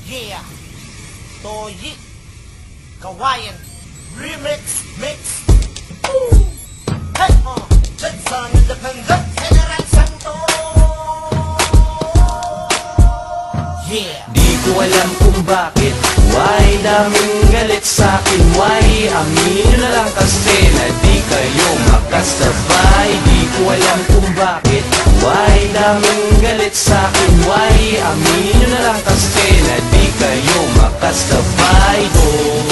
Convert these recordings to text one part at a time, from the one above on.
Yeah, Toyi, Kawayan, Remix, Mix. Ooh. Hey, Jetson Independent, General Santos. Yeah. Di ko alam kung bakit, why daming galit sa'kin, why aminin na lang kasi na di kayo makasabay. Di ko alam kung bakit, why daming galit sa'kin, why aminin na lang kasi na di kayo makasabay.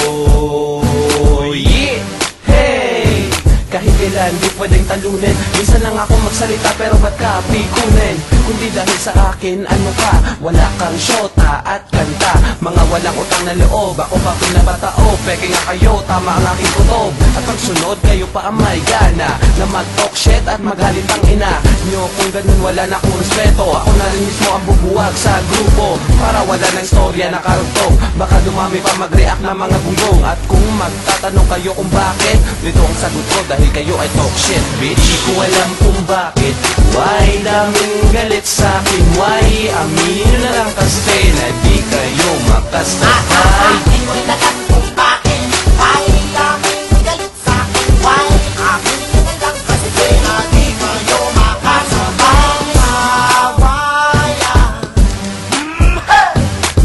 Oh yeah, hey, kahit kailan di pwedeng talunin. Minsan lang ako magsalita pero ba't ka pikunin? Kundi dahil sa akin, ano ka? Wala kang syota at kanta. Mga walang utang na loob, ako pa pinabatao. Peke nga kayo, tama ang aking kutob. At pagsunod, kayo pa ang may gana na mag-talk shit at magalit ang ina nyo. Kung ganun wala na akong respeto, ako na rin mismo ang bubuwag sa grupo para wala ng istorya na karugtong. Baka dumami pa mag-react na mga gunggong. At kung magtatanong kayo kung bakit, dito ang sagot ko dahil kayo ay talk shit, bitch. Di ko alam kung bakit, why daming galit sa'kin, why aminin na lang kasi na di kayo makasabay. Di ko rin alam kung bakit, why daming galit sa'kin, why aminin na lang kasi na di kayo makasabay. Kawayan.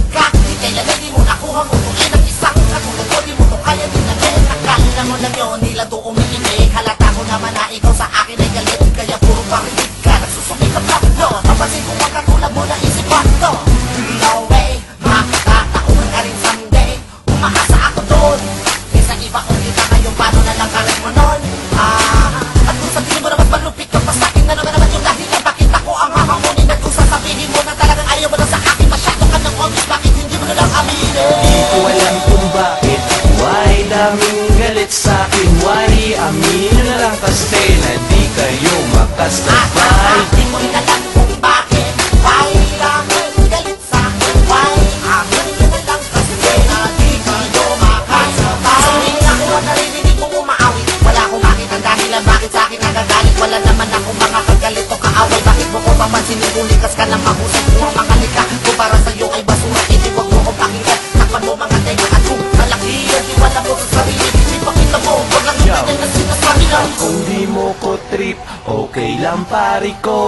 Kahit di kailan na di mo nakuha mo tuloy ng isang katulad ko, di mo to kaya din na rin. Nakala mo lang yun, nila to umiimik. Halata ko naman na ikaw sa akin ay galit, kaya puro parinig ka, nagsusumikap lang. No, napansin ko ang katulad mo na isipan to. No way, makakataon ka rin someday. Umaasa ako doon, kaysa iba kung kita ngayon, paano na lang karin mo nun? At kung sabihin mo naman malupit ka pa sa'kin, na naman yung dahilan bakit ako ang hahamunin. At kung sasabihin mo na talagang ayaw mo na sa akin, masyado ka ng obvious, bakit hindi mo na lang aminin? Di ko alam kung bakit, why daming galit sa'kin, why aminin na lang kasi na di kayo makasabay. Di ko rin alam kung bakit, why daming galit sa'kin, why aminin na lang kasi na di kayo makasabay. Sa tuwing ako ang naririnig mong umaawit, wala akong makita dahilan bakit sa'kin nagagalit. Wala naman akong mga kagalit o kaaway. Bakit mo ko pamansin yung likas ka ng mahusay? Puro mga lika, kung para sa'yo ay basura, hindi wag mo kong pakinggan. Takpan mo mga teka at kung malakihan, di wala mo sa sarili, di pakita mo, wag lang yung ganyan na sinasabi lang. Kung di mo ko trip, okay lang pari ko.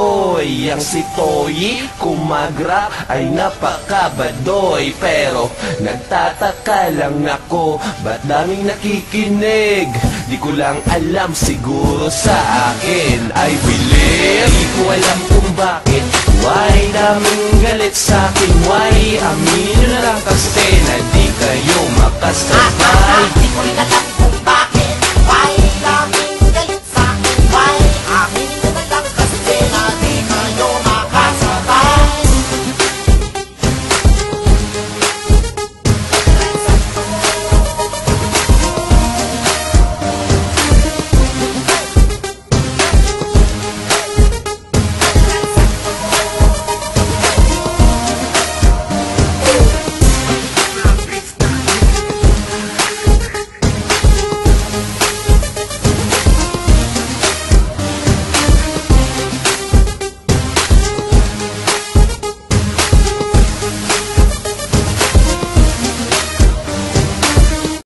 Yang si Toyi, kung mag-rap ay napakabadoy. Pero nagtataka lang ako, ba't daming nakikinig? Di ko lang alam, siguro sa akin I believe. Di ko alam kung bakit, why daming galit sa'kin, why aminin na lang kasi na di kayo makasabay. Di ko rin alam